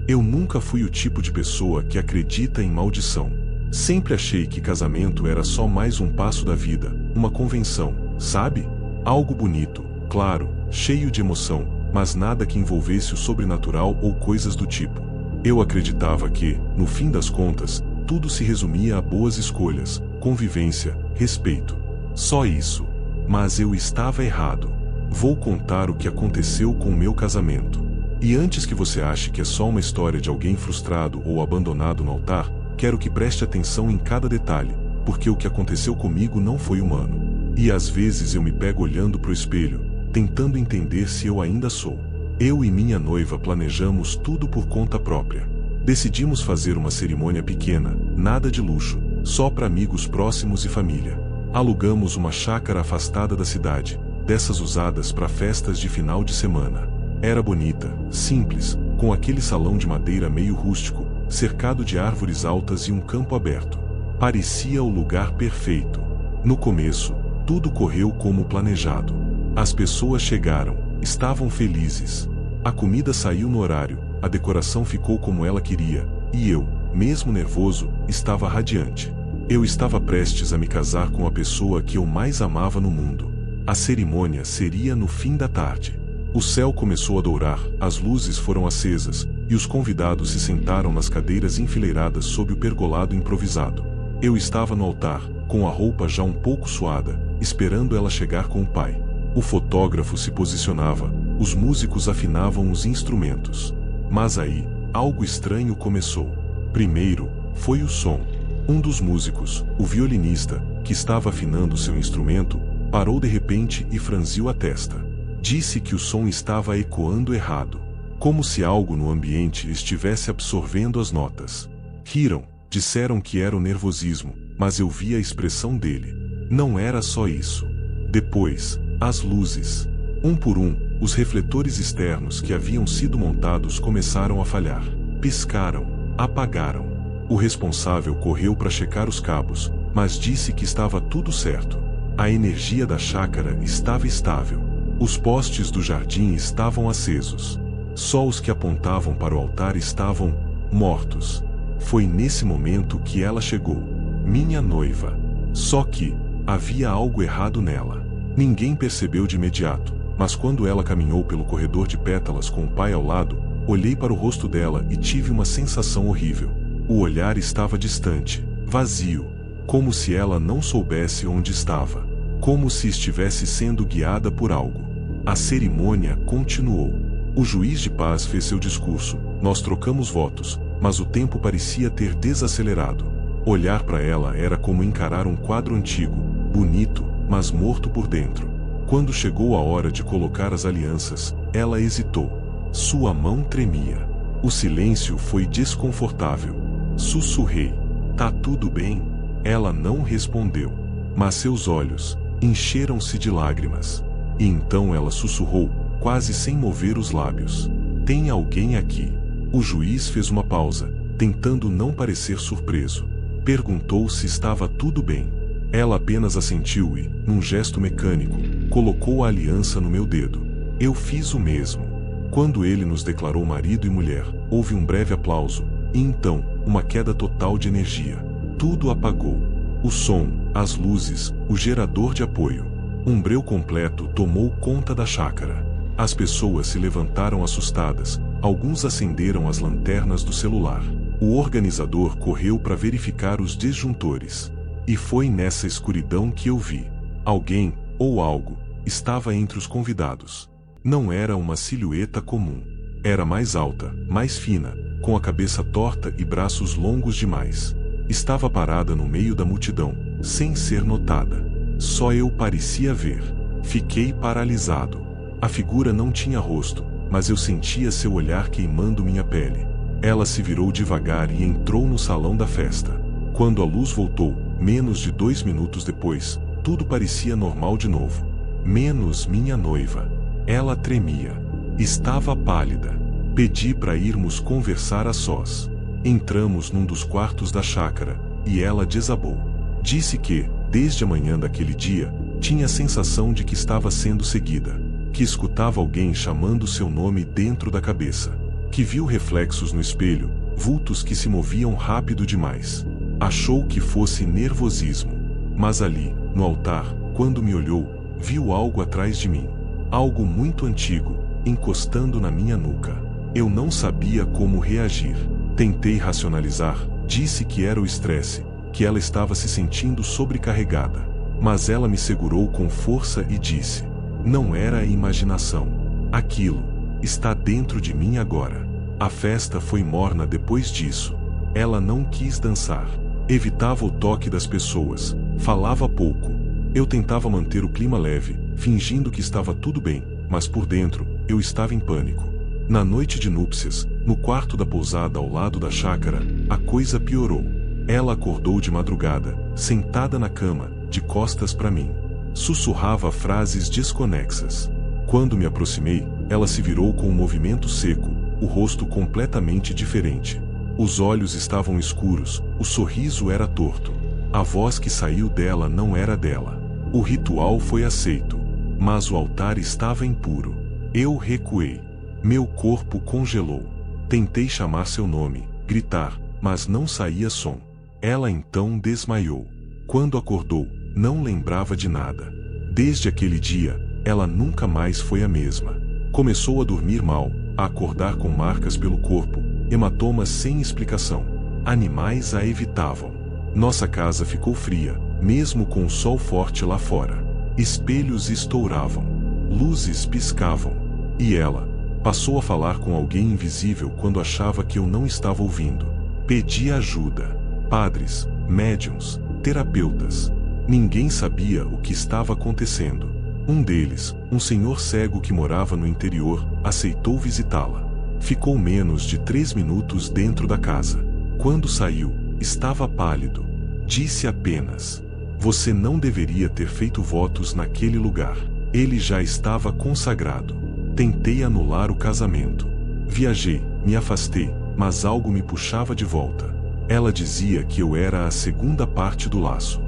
Eu nunca fui o tipo de pessoa que acredita em maldição. Sempre achei que casamento era só mais um passo da vida, uma convenção, sabe? Algo bonito, claro, cheio de emoção, mas nada que envolvesse o sobrenatural ou coisas do tipo. Eu acreditava que, no fim das contas, tudo se resumia a boas escolhas, convivência, respeito. Só isso. Mas eu estava errado. Vou contar o que aconteceu com o meu casamento. E antes que você ache que é só uma história de alguém frustrado ou abandonado no altar, quero que preste atenção em cada detalhe, porque o que aconteceu comigo não foi humano. E às vezes eu me pego olhando pro espelho, tentando entender se eu ainda sou. Eu e minha noiva planejamos tudo por conta própria. Decidimos fazer uma cerimônia pequena, nada de luxo, só para amigos próximos e família. Alugamos uma chácara afastada da cidade, dessas usadas para festas de final de semana. Era bonita, simples, com aquele salão de madeira meio rústico, cercado de árvores altas e um campo aberto. Parecia o lugar perfeito. No começo, tudo correu como planejado. As pessoas chegaram, estavam felizes. A comida saiu no horário, a decoração ficou como ela queria, e eu, mesmo nervoso, estava radiante. Eu estava prestes a me casar com a pessoa que eu mais amava no mundo. A cerimônia seria no fim da tarde. O céu começou a dourar, as luzes foram acesas, e os convidados se sentaram nas cadeiras enfileiradas sob o pergolado improvisado. Eu estava no altar, com a roupa já um pouco suada, esperando ela chegar com o pai. O fotógrafo se posicionava, os músicos afinavam os instrumentos. Mas aí, algo estranho começou. Primeiro, foi o som. Um dos músicos, o violinista, que estava afinando seu instrumento, parou de repente e franziu a testa. Disse que o som estava ecoando errado, como se algo no ambiente estivesse absorvendo as notas. Riram, disseram que era o nervosismo, mas eu vi a expressão dele. Não era só isso. Depois, as luzes. Um por um, os refletores externos que haviam sido montados começaram a falhar. Piscaram, apagaram. O responsável correu para checar os cabos, mas disse que estava tudo certo. A energia da chácara estava estável. Os postes do jardim estavam acesos. Só os que apontavam para o altar estavam mortos. Foi nesse momento que ela chegou. Minha noiva. Só que havia algo errado nela. Ninguém percebeu de imediato, mas quando ela caminhou pelo corredor de pétalas com o pai ao lado, olhei para o rosto dela e tive uma sensação horrível. O olhar estava distante, vazio, como se ela não soubesse onde estava, como se estivesse sendo guiada por algo. A cerimônia continuou. O juiz de paz fez seu discurso, nós trocamos votos, mas o tempo parecia ter desacelerado. Olhar para ela era como encarar um quadro antigo, bonito, mas morto por dentro. Quando chegou a hora de colocar as alianças, ela hesitou. Sua mão tremia. O silêncio foi desconfortável. Sussurrei. Tá tudo bem? Ela não respondeu. Mas seus olhos encheram-se de lágrimas. E então ela sussurrou, quase sem mover os lábios. Tem alguém aqui? O juiz fez uma pausa, tentando não parecer surpreso. Perguntou se estava tudo bem. Ela apenas assentiu e, num gesto mecânico, colocou a aliança no meu dedo. Eu fiz o mesmo. Quando ele nos declarou marido e mulher, houve um breve aplauso, e então, uma queda total de energia. Tudo apagou. O som, as luzes, o gerador de apoio. Um breu completo tomou conta da chácara. As pessoas se levantaram assustadas, alguns acenderam as lanternas do celular. O organizador correu para verificar os disjuntores. E foi nessa escuridão que eu vi. Alguém, ou algo, estava entre os convidados. Não era uma silhueta comum. Era mais alta, mais fina, com a cabeça torta e braços longos demais. Estava parada no meio da multidão, sem ser notada. Só eu parecia ver. Fiquei paralisado. A figura não tinha rosto, mas eu sentia seu olhar queimando minha pele. Ela se virou devagar e entrou no salão da festa. Quando a luz voltou, menos de 2 minutos depois, tudo parecia normal de novo. Menos minha noiva. Ela tremia. Estava pálida. Pedi para irmos conversar a sós. Entramos num dos quartos da chácara, e ela desabou. Disse que, desde a manhã daquele dia, tinha a sensação de que estava sendo seguida, que escutava alguém chamando seu nome dentro da cabeça. que viu reflexos no espelho, vultos que se moviam rápido demais. Achou que fosse nervosismo. Mas ali, no altar, quando me olhou, viu algo atrás de mim. Algo muito antigo, encostando na minha nuca. Eu não sabia como reagir. Tentei racionalizar, disse que era o estresse, que ela estava se sentindo sobrecarregada. Mas ela me segurou com força e disse: não era a imaginação. Aquilo está dentro de mim agora. A festa foi morna depois disso. Ela não quis dançar. Evitava o toque das pessoas. Falava pouco. Eu tentava manter o clima leve, fingindo que estava tudo bem, mas por dentro, eu estava em pânico. Na noite de núpcias, no quarto da pousada ao lado da chácara, a coisa piorou. Ela acordou de madrugada, sentada na cama, de costas para mim. Sussurrava frases desconexas. Quando me aproximei, ela se virou com um movimento seco, o rosto completamente diferente. Os olhos estavam escuros, o sorriso era torto. A voz que saiu dela não era dela. O ritual foi aceito, mas o altar estava impuro. Eu recuei. Meu corpo congelou. Tentei chamar seu nome, gritar, mas não saía som. Ela então desmaiou. Quando acordou, não lembrava de nada. Desde aquele dia, ela nunca mais foi a mesma. Começou a dormir mal, a acordar com marcas pelo corpo, hematomas sem explicação. Animais a evitavam. Nossa casa ficou fria, mesmo com o sol forte lá fora. Espelhos estouravam. Luzes piscavam. E ela passou a falar com alguém invisível quando achava que eu não estava ouvindo. Pedi ajuda. Padres, médiuns, terapeutas. Ninguém sabia o que estava acontecendo. Um deles, um senhor cego que morava no interior, aceitou visitá-la. Ficou menos de 3 minutos dentro da casa. Quando saiu, estava pálido. Disse apenas: você não deveria ter feito votos naquele lugar. Ele já estava consagrado. Tentei anular o casamento. Viajei, me afastei, mas algo me puxava de volta. Ela dizia que eu era a segunda parte do laço.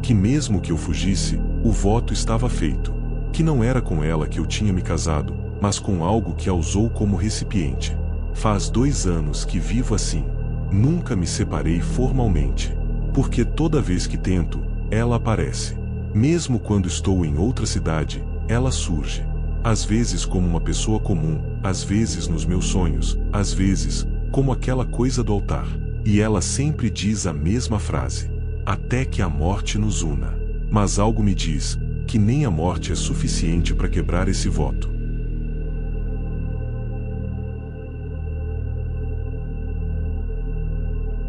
Que mesmo que eu fugisse, o voto estava feito. Que não era com ela que eu tinha me casado, mas com algo que a usou como recipiente. Faz 2 anos que vivo assim. Nunca me separei formalmente. Porque toda vez que tento, ela aparece. Mesmo quando estou em outra cidade, ela surge. Às vezes como uma pessoa comum, às vezes nos meus sonhos, às vezes, como aquela coisa do altar. E ela sempre diz a mesma frase: até que a morte nos una. Mas algo me diz que nem a morte é suficiente para quebrar esse voto.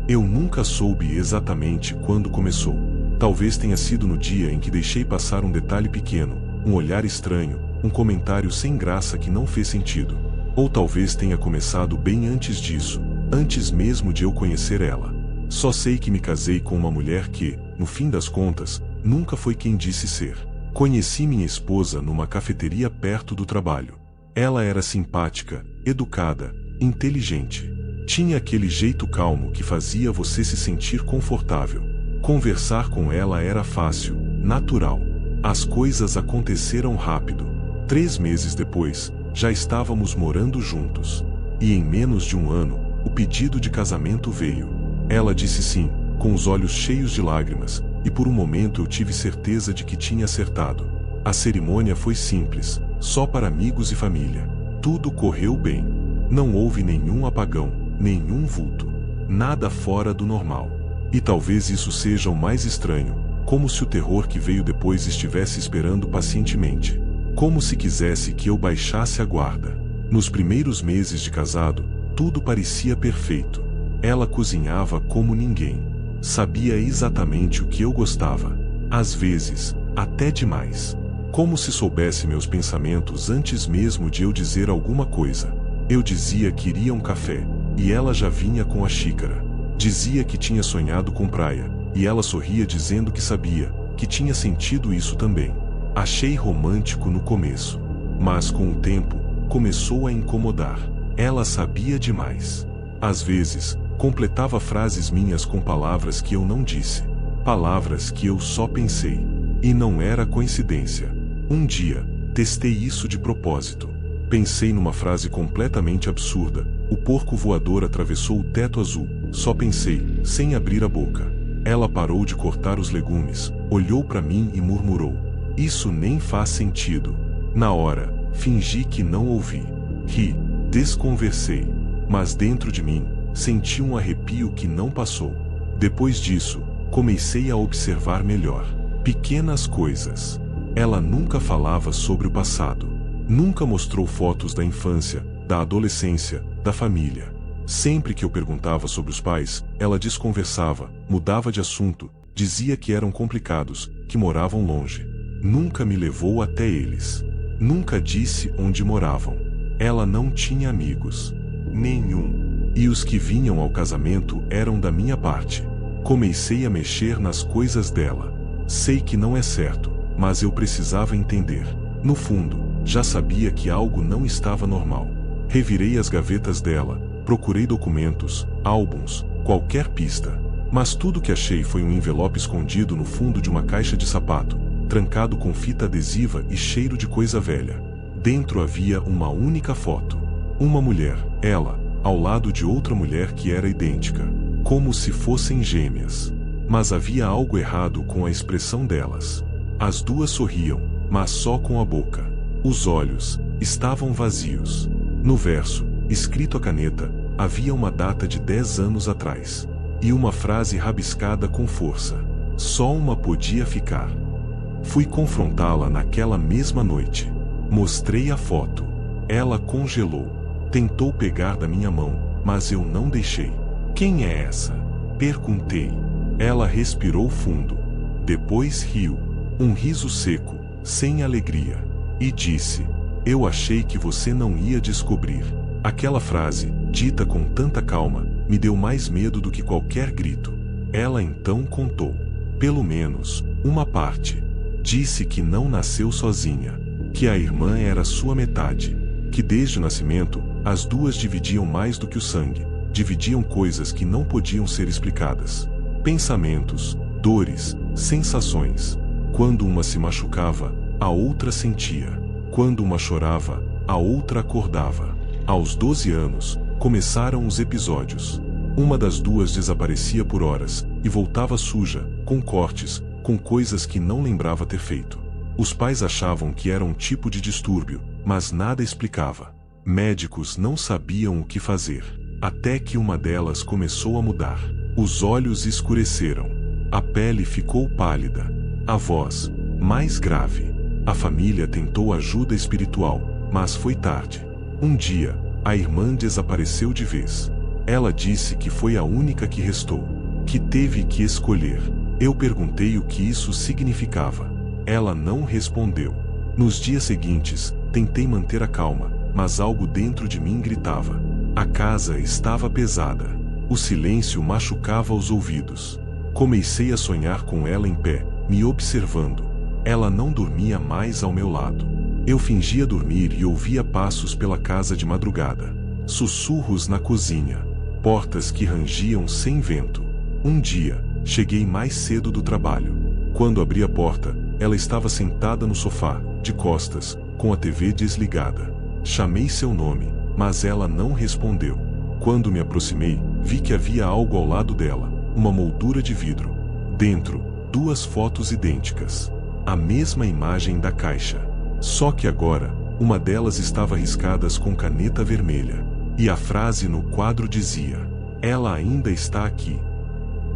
Eu nunca soube exatamente quando começou. Talvez tenha sido no dia em que deixei passar um detalhe pequeno, um olhar estranho, um comentário sem graça que não fez sentido. Ou talvez tenha começado bem antes disso, antes mesmo de eu conhecer ela. Só sei que me casei com uma mulher que, no fim das contas, nunca foi quem disse ser. Conheci minha esposa numa cafeteria perto do trabalho. Ela era simpática, educada, inteligente. Tinha aquele jeito calmo que fazia você se sentir confortável. Conversar com ela era fácil, natural. As coisas aconteceram rápido. 3 meses depois, já estávamos morando juntos. E em menos de 1 ano, o pedido de casamento veio. Ela disse sim, com os olhos cheios de lágrimas, e por um momento eu tive certeza de que tinha acertado. A cerimônia foi simples, só para amigos e família. Tudo correu bem. Não houve nenhum apagão, nenhum vulto. Nada fora do normal. E talvez isso seja o mais estranho, como se o terror que veio depois estivesse esperando pacientemente. Como se quisesse que eu baixasse a guarda. Nos primeiros meses de casado, tudo parecia perfeito. Ela cozinhava como ninguém. Sabia exatamente o que eu gostava. Às vezes, até demais. Como se soubesse meus pensamentos antes mesmo de eu dizer alguma coisa. Eu dizia que iria um café, e ela já vinha com a xícara. Dizia que tinha sonhado com praia, e ela sorria dizendo que sabia, que tinha sentido isso também. Achei romântico no começo. Mas com o tempo, começou a incomodar. Ela sabia demais. Às vezes, completava frases minhas com palavras que eu não disse. Palavras que eu só pensei. E não era coincidência. Um dia, testei isso de propósito. Pensei numa frase completamente absurda, O porco voador atravessou o teto azul. Só pensei, sem abrir a boca. Ela parou de cortar os legumes, olhou para mim e murmurou: "Isso nem faz sentido." Na hora, fingi que não ouvi. Ri, desconversei. Mas dentro de mim, senti um arrepio que não passou. Depois disso, comecei a observar melhor. Pequenas coisas. Ela nunca falava sobre o passado. Nunca mostrou fotos da infância, da adolescência, da família. Sempre que eu perguntava sobre os pais, ela desconversava, mudava de assunto, dizia que eram complicados, que moravam longe. Nunca me levou até eles. Nunca disse onde moravam. Ela não tinha amigos. Nenhum. E os que vinham ao casamento eram da minha parte. Comecei a mexer nas coisas dela. Sei que não é certo, mas eu precisava entender. No fundo, já sabia que algo não estava normal. Revirei as gavetas dela, procurei documentos, álbuns, qualquer pista. Mas tudo que achei foi um envelope escondido no fundo de uma caixa de sapato, trancado com fita adesiva e cheiro de coisa velha. Dentro havia uma única foto. Uma mulher, ela, ao lado de outra mulher que era idêntica, como se fossem gêmeas. Mas havia algo errado com a expressão delas. As duas sorriam, mas só com a boca. Os olhos estavam vazios. No verso, escrito a caneta, havia uma data de 10 anos atrás. E uma frase rabiscada com força. Só uma podia ficar. Fui confrontá-la naquela mesma noite. Mostrei a foto. Ela congelou. Tentou pegar da minha mão, mas eu não deixei. "Quem é essa?" perguntei. Ela respirou fundo. Depois riu. Um riso seco, sem alegria. E disse: "Eu achei que você não ia descobrir." Aquela frase, dita com tanta calma, me deu mais medo do que qualquer grito. Ela então contou. Pelo menos, uma parte. Disse que não nasceu sozinha. Que a irmã era sua metade. Que desde o nascimento, as duas dividiam mais do que o sangue. Dividiam coisas que não podiam ser explicadas. Pensamentos, dores, sensações. Quando uma se machucava, a outra sentia. Quando uma chorava, a outra acordava. Aos 12 anos, começaram os episódios. Uma das duas desaparecia por horas, e voltava suja, com cortes, com coisas que não lembrava ter feito. Os pais achavam que era um tipo de distúrbio, mas nada explicava. Médicos não sabiam o que fazer. Até que uma delas começou a mudar. Os olhos escureceram. A pele ficou pálida. A voz, mais grave. A família tentou ajuda espiritual, mas foi tarde. Um dia, a irmã desapareceu de vez. Ela disse que foi a única que restou. Que teve que escolher. Eu perguntei o que isso significava. Ela não respondeu. Nos dias seguintes, tentei manter a calma, mas algo dentro de mim gritava. A casa estava pesada. O silêncio machucava os ouvidos. Comecei a sonhar com ela em pé, me observando. Ela não dormia mais ao meu lado. Eu fingia dormir e ouvia passos pela casa de madrugada. Sussurros na cozinha. Portas que rangiam sem vento. Um dia, cheguei mais cedo do trabalho. Quando abri a porta, ela estava sentada no sofá, de costas, com a TV desligada. Chamei seu nome, mas ela não respondeu. Quando me aproximei, vi que havia algo ao lado dela, uma moldura de vidro. Dentro, 2 fotos idênticas. A mesma imagem da caixa. Só que agora, uma delas estava riscada com caneta vermelha. E a frase no quadro dizia: "Ela ainda está aqui."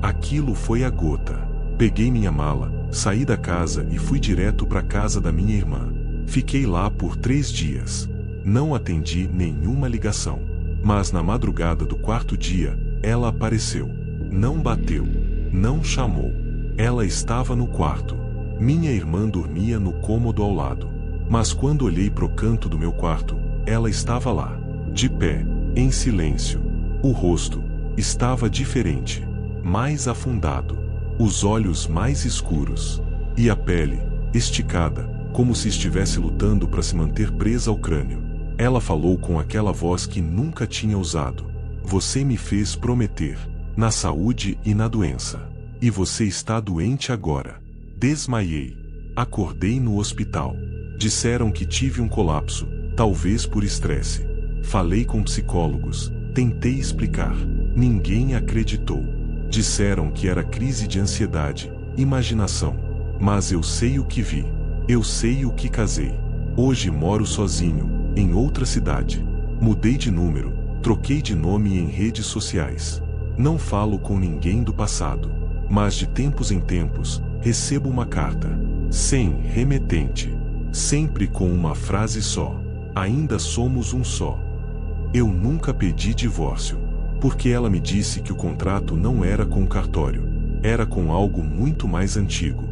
Aquilo foi a gota. Peguei minha mala, saí da casa e fui direto para a casa da minha irmã. Fiquei lá por 3 dias. Não atendi nenhuma ligação. Mas na madrugada do 4º dia, ela apareceu. Não bateu. Não chamou. Ela estava no quarto. Minha irmã dormia no cômodo ao lado. Mas quando olhei pro canto do meu quarto, ela estava lá. De pé, em silêncio. O rosto estava diferente. Mais afundado. Os olhos mais escuros. E a pele, esticada, como se estivesse lutando para se manter presa ao crânio. Ela falou com aquela voz que nunca tinha usado. "Você me fez prometer, na saúde e na doença. E você está doente agora." Desmaiei. Acordei no hospital. Disseram que tive um colapso, talvez por estresse. Falei com psicólogos. Tentei explicar. Ninguém acreditou. Disseram que era crise de ansiedade, imaginação. Mas eu sei o que vi. Eu sei o que casei. Hoje moro sozinho, em outra cidade. Mudei de número, troquei de nome em redes sociais. Não falo com ninguém do passado. Mas de tempos em tempos, recebo uma carta. Sem remetente. Sempre com uma frase só. Ainda somos um só. Eu nunca pedi divórcio. Porque ela me disse que o contrato não era com o cartório. Era com algo muito mais antigo.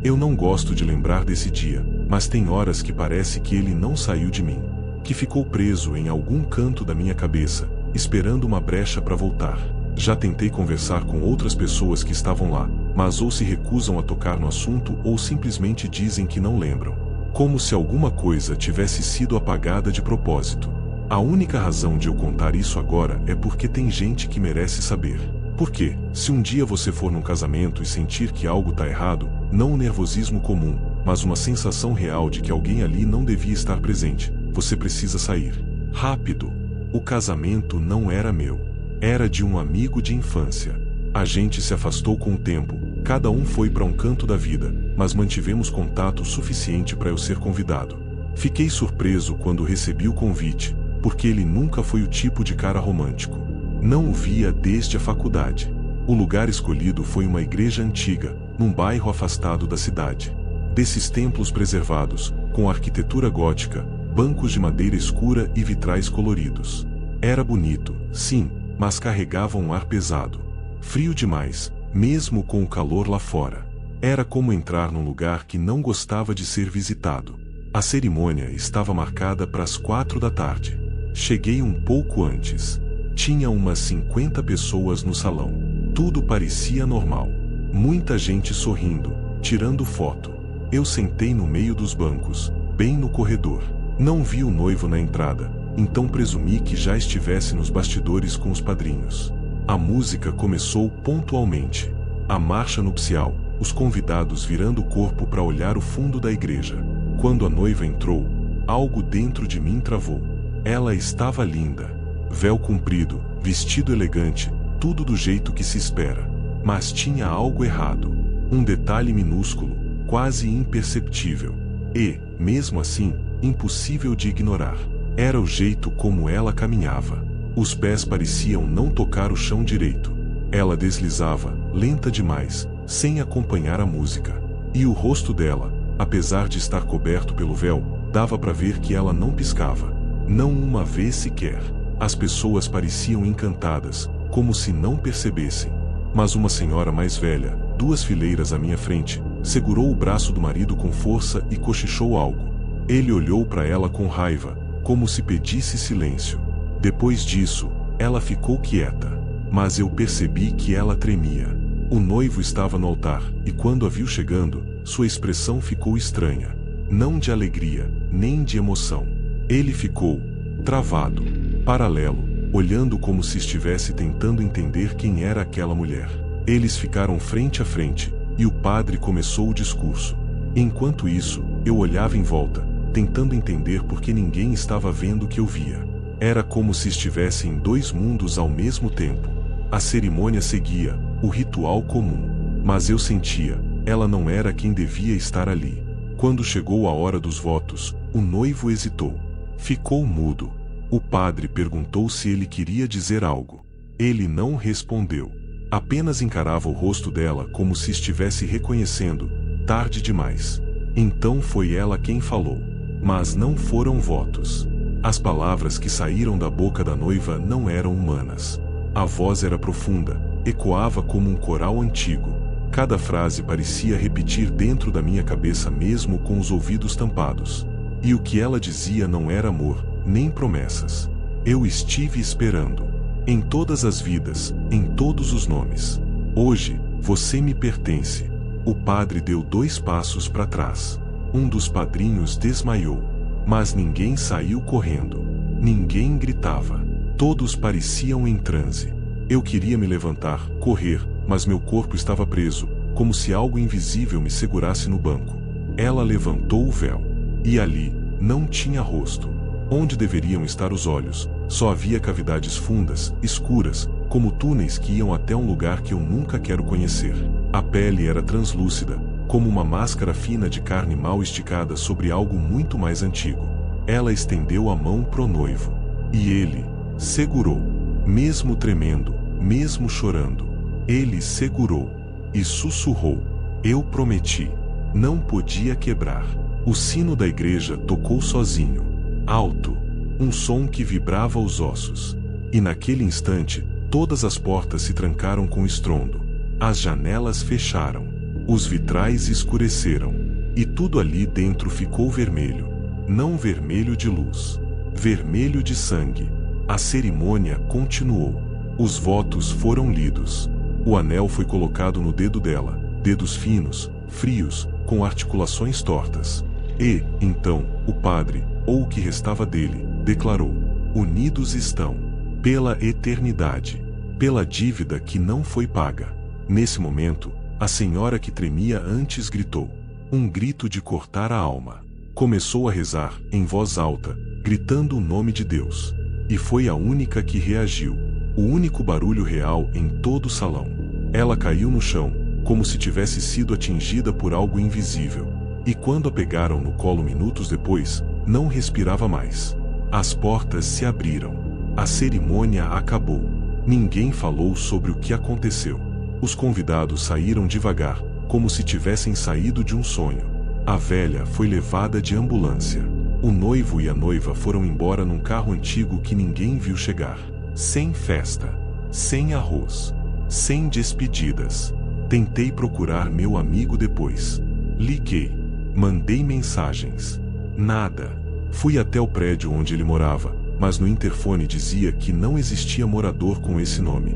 Eu não gosto de lembrar desse dia, mas tem horas que parece que ele não saiu de mim. Que ficou preso em algum canto da minha cabeça, esperando uma brecha para voltar. Já tentei conversar com outras pessoas que estavam lá, mas ou se recusam a tocar no assunto ou simplesmente dizem que não lembram. Como se alguma coisa tivesse sido apagada de propósito. A única razão de eu contar isso agora é porque tem gente que merece saber. Porque, se um dia você for num casamento e sentir que algo tá errado, não um nervosismo comum, mas uma sensação real de que alguém ali não devia estar presente, você precisa sair. Rápido. O casamento não era meu. Era de um amigo de infância. A gente se afastou com o tempo, cada um foi para um canto da vida, mas mantivemos contato suficiente para eu ser convidado. Fiquei surpreso quando recebi o convite, porque ele nunca foi o tipo de cara romântico. Não o via desde a faculdade. O lugar escolhido foi uma igreja antiga, num bairro afastado da cidade. Desses templos preservados, com arquitetura gótica, bancos de madeira escura e vitrais coloridos. Era bonito, sim, mas carregava um ar pesado. Frio demais, mesmo com o calor lá fora. Era como entrar num lugar que não gostava de ser visitado. A cerimônia estava marcada para as 4 da tarde. Cheguei um pouco antes. Tinha umas 50 pessoas no salão. Tudo parecia normal. Muita gente sorrindo, tirando foto. Eu sentei no meio dos bancos, bem no corredor. Não vi o noivo na entrada, então presumi que já estivesse nos bastidores com os padrinhos. A música começou pontualmente. A marcha nupcial, os convidados virando o corpo para olhar o fundo da igreja. Quando a noiva entrou, algo dentro de mim travou. Ela estava linda. Véu comprido, vestido elegante, tudo do jeito que se espera. Mas tinha algo errado. Um detalhe minúsculo, quase imperceptível. E, mesmo assim, impossível de ignorar. Era o jeito como ela caminhava. Os pés pareciam não tocar o chão direito. Ela deslizava, lenta demais, sem acompanhar a música. E o rosto dela, apesar de estar coberto pelo véu, dava para ver que ela não piscava. Não uma vez sequer. As pessoas pareciam encantadas, como se não percebessem. Mas uma senhora mais velha, 2 fileiras à minha frente, segurou o braço do marido com força e cochichou algo. Ele olhou para ela com raiva, como se pedisse silêncio. Depois disso, ela ficou quieta. Mas eu percebi que ela tremia. O noivo estava no altar, e quando a viu chegando, sua expressão ficou estranha. Não de alegria, nem de emoção. Ele ficou travado, paralelo, olhando como se estivesse tentando entender quem era aquela mulher. Eles ficaram frente a frente, e o padre começou o discurso. Enquanto isso, eu olhava em volta, tentando entender por que ninguém estava vendo o que eu via. Era como se estivesse em 2 mundos ao mesmo tempo. A cerimônia seguia, o ritual comum. Mas eu sentia, ela não era quem devia estar ali. Quando chegou a hora dos votos, o noivo hesitou. Ficou mudo. O padre perguntou se ele queria dizer algo. Ele não respondeu. Apenas encarava o rosto dela como se estivesse reconhecendo. Tarde demais. Então foi ela quem falou. Mas não foram votos. As palavras que saíram da boca da noiva não eram humanas. A voz era profunda, ecoava como um coral antigo. Cada frase parecia repetir dentro da minha cabeça mesmo com os ouvidos tampados. E o que ela dizia não era amor, nem promessas. Eu estive esperando. Em todas as vidas, em todos os nomes. Hoje, você me pertence. O padre deu 2 passos para trás. Um dos padrinhos desmaiou. Mas ninguém saiu correndo. Ninguém gritava. Todos pareciam em transe. Eu queria me levantar, correr, mas meu corpo estava preso, como se algo invisível me segurasse no banco. Ela levantou o véu. E ali, não tinha rosto. Onde deveriam estar os olhos, só havia cavidades fundas, escuras, como túneis que iam até um lugar que eu nunca quero conhecer. A pele era translúcida, como uma máscara fina de carne mal esticada sobre algo muito mais antigo. Ela estendeu a mão pro noivo. E ele segurou. Mesmo tremendo, mesmo chorando, ele segurou e sussurrou: eu prometi. Não podia quebrar. O sino da igreja tocou sozinho, alto, um som que vibrava os ossos. E naquele instante, todas as portas se trancaram com estrondo. As janelas fecharam. Os vitrais escureceram. E tudo ali dentro ficou vermelho. Não vermelho de luz. Vermelho de sangue. A cerimônia continuou. Os votos foram lidos. O anel foi colocado no dedo dela. Dedos finos, frios, com articulações tortas. E, então, o padre, ou o que restava dele, declarou: unidos estão. Pela eternidade. Pela dívida que não foi paga. Nesse momento, a senhora que tremia antes gritou. Um grito de cortar a alma. Começou a rezar, em voz alta, gritando o nome de Deus. E foi a única que reagiu. O único barulho real em todo o salão. Ela caiu no chão, como se tivesse sido atingida por algo invisível. E quando a pegaram no colo minutos depois, não respirava mais. As portas se abriram. A cerimônia acabou. Ninguém falou sobre o que aconteceu. Os convidados saíram devagar, como se tivessem saído de um sonho. A velha foi levada de ambulância. O noivo e a noiva foram embora num carro antigo que ninguém viu chegar. Sem festa. Sem arroz. Sem despedidas. Tentei procurar meu amigo depois. Liguei. Mandei mensagens. Nada. Fui até o prédio onde ele morava, mas no interfone dizia que não existia morador com esse nome.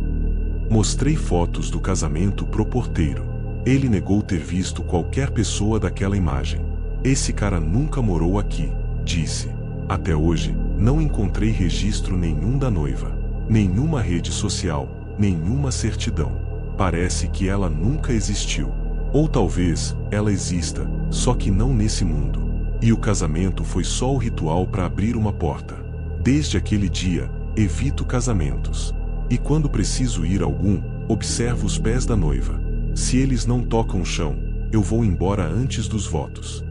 Mostrei fotos do casamento pro porteiro. Ele negou ter visto qualquer pessoa daquela imagem. Esse cara nunca morou aqui, disse. Até hoje, não encontrei registro nenhum da noiva. Nenhuma rede social, nenhuma certidão. Parece que ela nunca existiu. Ou talvez, ela exista, só que não nesse mundo. E o casamento foi só o ritual para abrir uma porta. Desde aquele dia, evito casamentos. E quando preciso ir a algum, observo os pés da noiva. Se eles não tocam o chão, eu vou embora antes dos votos.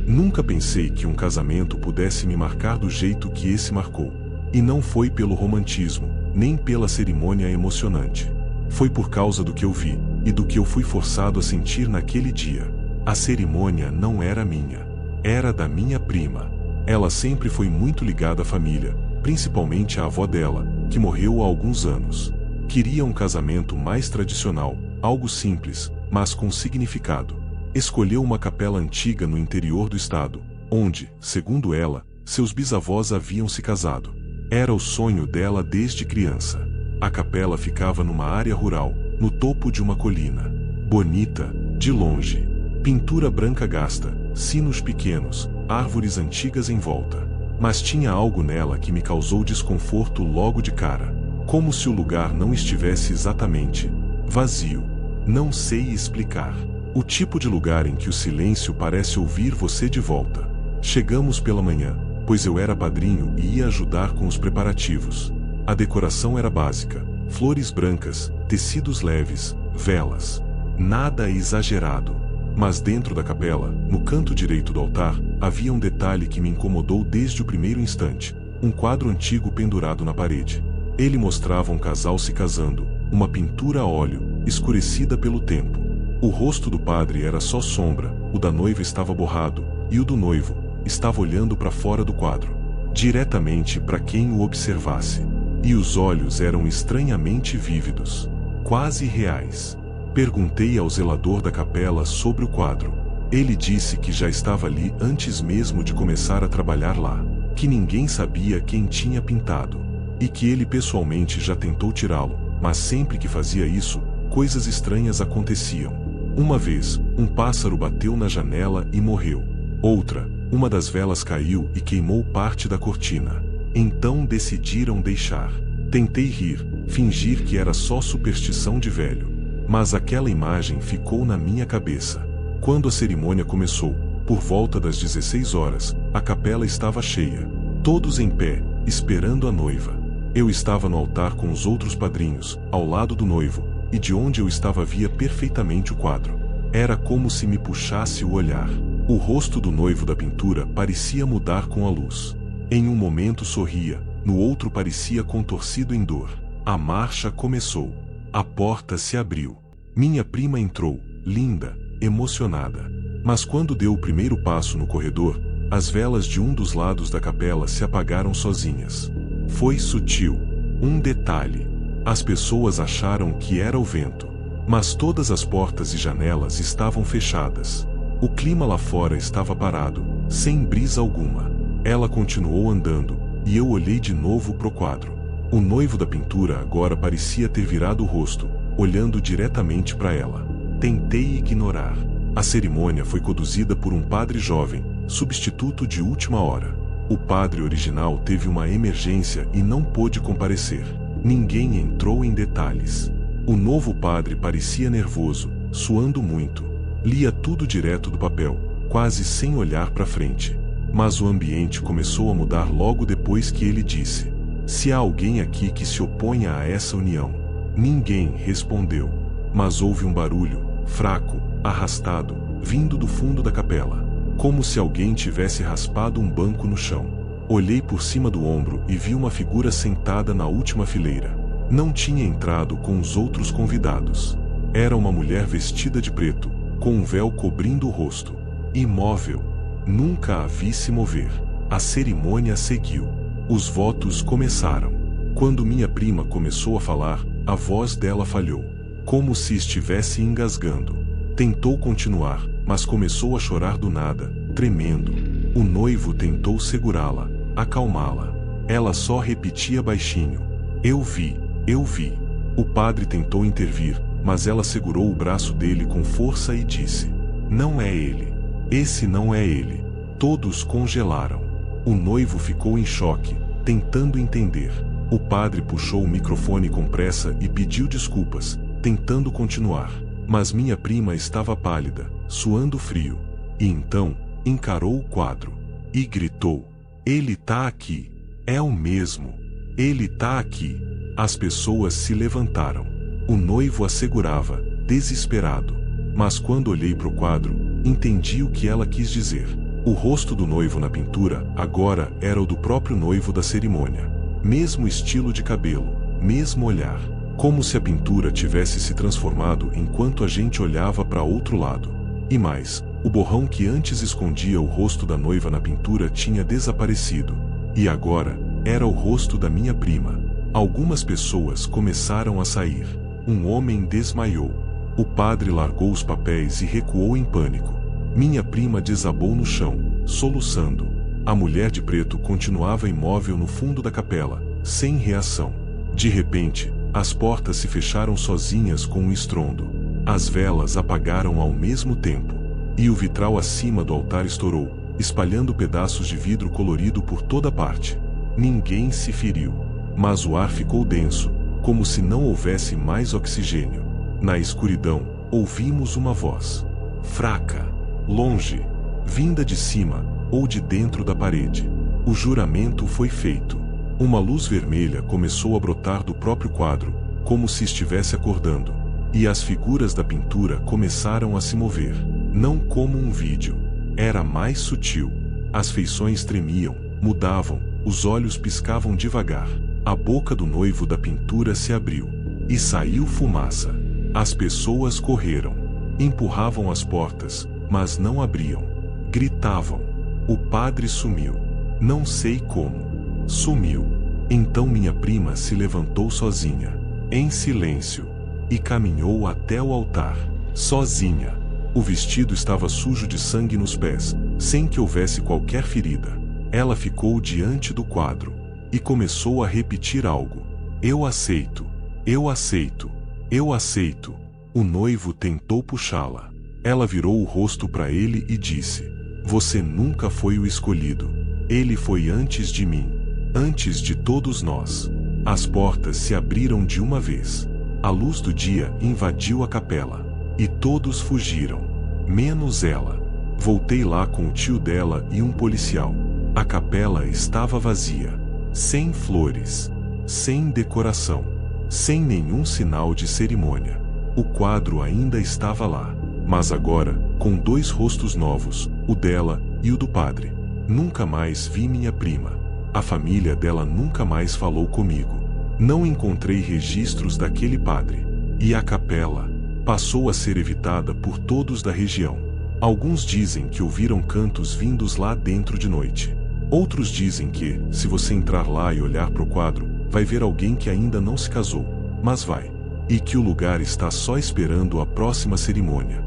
Nunca pensei que um casamento pudesse me marcar do jeito que esse marcou. E não foi pelo romantismo, nem pela cerimônia emocionante. Foi por causa do que eu vi, e do que eu fui forçado a sentir naquele dia. A cerimônia não era minha. Era da minha prima. Ela sempre foi muito ligada à família, principalmente à avó dela, que morreu há alguns anos. Queria um casamento mais tradicional, algo simples, mas com significado. Escolheu uma capela antiga no interior do estado, onde, segundo ela, seus bisavós haviam se casado. Era o sonho dela desde criança. A capela ficava numa área rural, no topo de uma colina. Bonita, de longe. Pintura branca gasta, sinos pequenos, árvores antigas em volta. Mas tinha algo nela que me causou desconforto logo de cara. Como se o lugar não estivesse exatamente vazio. Não sei explicar. O tipo de lugar em que o silêncio parece ouvir você de volta. Chegamos pela manhã, pois eu era padrinho e ia ajudar com os preparativos. A decoração era básica, flores brancas, tecidos leves, velas. Nada exagerado. Mas dentro da capela, no canto direito do altar, havia um detalhe que me incomodou desde o primeiro instante. Um quadro antigo pendurado na parede. Ele mostrava um casal se casando, uma pintura a óleo, escurecida pelo tempo. O rosto do padre era só sombra, o da noiva estava borrado, e o do noivo estava olhando para fora do quadro, diretamente para quem o observasse. E os olhos eram estranhamente vívidos, quase reais. Perguntei ao zelador da capela sobre o quadro. Ele disse que já estava ali antes mesmo de começar a trabalhar lá, que ninguém sabia quem tinha pintado, e que ele pessoalmente já tentou tirá-lo, mas sempre que fazia isso, coisas estranhas aconteciam. Uma vez, um pássaro bateu na janela e morreu. Outra, uma das velas caiu e queimou parte da cortina. Então decidiram deixar. Tentei rir, fingir que era só superstição de velho. Mas aquela imagem ficou na minha cabeça. Quando a cerimônia começou, por volta das 16 horas, a capela estava cheia. Todos em pé, esperando a noiva. Eu estava no altar com os outros padrinhos, ao lado do noivo, e de onde eu estava via perfeitamente o quadro. Era como se me puxasse o olhar. O rosto do noivo da pintura parecia mudar com a luz. Em um momento sorria, no outro parecia contorcido em dor. A marcha começou. A porta se abriu. Minha prima entrou, linda, emocionada. Mas quando deu o primeiro passo no corredor, as velas de um dos lados da capela se apagaram sozinhas. Foi sutil. Um detalhe. As pessoas acharam que era o vento. Mas todas as portas e janelas estavam fechadas. O clima lá fora estava parado, sem brisa alguma. Ela continuou andando, e eu olhei de novo pro quadro. O noivo da pintura agora parecia ter virado o rosto, olhando diretamente para ela. Tentei ignorar. A cerimônia foi conduzida por um padre jovem, substituto de última hora. O padre original teve uma emergência e não pôde comparecer. Ninguém entrou em detalhes. O novo padre parecia nervoso, suando muito. Lia tudo direto do papel, quase sem olhar para frente. Mas o ambiente começou a mudar logo depois que ele disse: "Se há alguém aqui que se oponha a essa união." Ninguém respondeu. Mas houve um barulho, fraco, arrastado, vindo do fundo da capela. Como se alguém tivesse raspado um banco no chão. Olhei por cima do ombro e vi uma figura sentada na última fileira. Não tinha entrado com os outros convidados. Era uma mulher vestida de preto, com um véu cobrindo o rosto. Imóvel. Nunca a vi se mover. A cerimônia seguiu. Os votos começaram. Quando minha prima começou a falar, a voz dela falhou. Como se estivesse engasgando. Tentou continuar, mas começou a chorar do nada, tremendo. O noivo tentou segurá-la, acalmá-la. Ela só repetia baixinho: "Eu vi, eu vi." O padre tentou intervir, mas ela segurou o braço dele com força e disse: "Não é ele. Esse não é ele." Todos congelaram. O noivo ficou em choque, tentando entender. O padre puxou o microfone com pressa e pediu desculpas, tentando continuar. Mas minha prima estava pálida, suando frio. E então, encarou o quadro. E gritou: "Ele tá aqui. É o mesmo. Ele tá aqui." As pessoas se levantaram. O noivo a segurava, desesperado. Mas quando olhei pro quadro, entendi o que ela quis dizer. O rosto do noivo na pintura agora era o do próprio noivo da cerimônia. Mesmo estilo de cabelo, mesmo olhar. Como se a pintura tivesse se transformado enquanto a gente olhava para outro lado. E mais, o borrão que antes escondia o rosto da noiva na pintura tinha desaparecido. E agora, era o rosto da minha prima. Algumas pessoas começaram a sair. Um homem desmaiou. O padre largou os papéis e recuou em pânico. Minha prima desabou no chão, soluçando. A mulher de preto continuava imóvel no fundo da capela, sem reação. De repente, as portas se fecharam sozinhas com um estrondo. As velas apagaram ao mesmo tempo. E o vitral acima do altar estourou, espalhando pedaços de vidro colorido por toda parte. Ninguém se feriu. Mas o ar ficou denso, como se não houvesse mais oxigênio. Na escuridão, ouvimos uma voz. Fraca. Longe. Vinda de cima, ou de dentro da parede. O juramento foi feito. Uma luz vermelha começou a brotar do próprio quadro, como se estivesse acordando. E as figuras da pintura começaram a se mover. Não como um vídeo. Era mais sutil. As feições tremiam, mudavam, os olhos piscavam devagar. A boca do noivo da pintura se abriu. E saiu fumaça. As pessoas correram. Empurravam as portas, mas não abriam. Gritavam. O padre sumiu. Não sei como. Sumiu. Então minha prima se levantou sozinha, em silêncio, e caminhou até o altar, sozinha. O vestido estava sujo de sangue nos pés, sem que houvesse qualquer ferida. Ela ficou diante do quadro, e começou a repetir algo. "Eu aceito. Eu aceito. Eu aceito." O noivo tentou puxá-la. Ela virou o rosto para ele e disse: "Você nunca foi o escolhido. Ele foi antes de mim. Antes de todos nós." As portas se abriram de uma vez. A luz do dia invadiu a capela. E todos fugiram. Menos ela. Voltei lá com o tio dela e um policial. A capela estava vazia. Sem flores. Sem decoração. Sem nenhum sinal de cerimônia. O quadro ainda estava lá. Mas agora, com 2 rostos novos, o dela e o do padre. Nunca mais vi minha prima. A família dela nunca mais falou comigo. Não encontrei registros daquele padre. E a capela passou a ser evitada por todos da região. Alguns dizem que ouviram cantos vindos lá dentro de noite. Outros dizem que, se você entrar lá e olhar para o quadro, vai ver alguém que ainda não se casou, mas vai. E que o lugar está só esperando a próxima cerimônia.